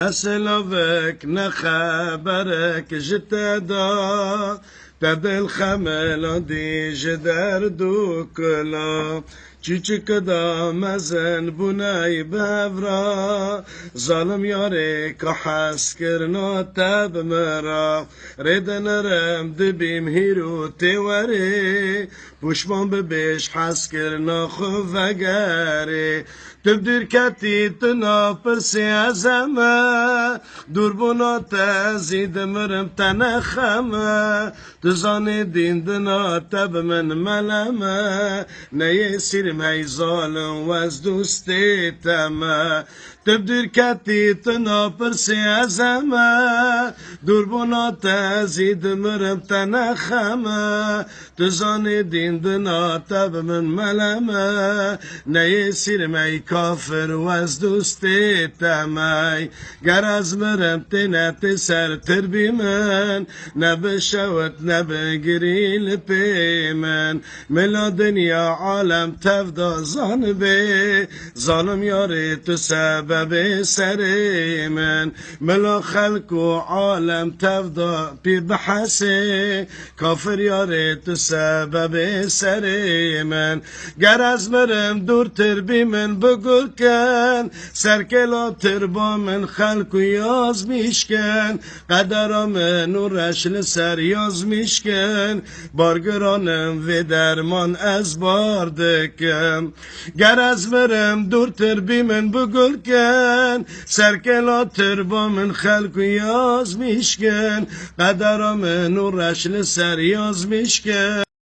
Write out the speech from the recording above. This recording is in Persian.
اسلوك نخبرك جتدا تدل خمل دي جدر دوكلا چیچک دا مزن بنای بفرا ظالم یاره که حس کرنا تب مرا ریدن رم دبیم هیرو تیوری پشمان ببیش حس کرنا خوفگری تبدیر کتی تنا پرسی ازمه دور بنا تزید مرم تنخمه تزانی دین دنا تب من ملمه نیه سیرم هی ظالم و از دوستی تمه تبدیر کتی تنا پرسی ازمه دور بنا تزید مرم تنخمه تزانی دین دنا تب من ملمه نیه سیرم هی کافر و از دوستی تمی گر از مرم تینت سر تر بی من نبشوت نبگری لپی من ملا دنیا عالم تفدا زانبه ظالم یاری تو سبب سری من ملا خلق و عالم تفدا پی بحثی کافر یاری تو سبب سری من گر از مرم دور تر بی من بگل کن سرکلا تربا من خلق و یاز میشکن قدر من و رشل سر یاز میشکن بارگرانم و درمان از باردکم گر از مرم دور تر بی من بگل کن سرکلا تربا من خلق و یاز میشکن قدر من و رشل سر یاز میشکن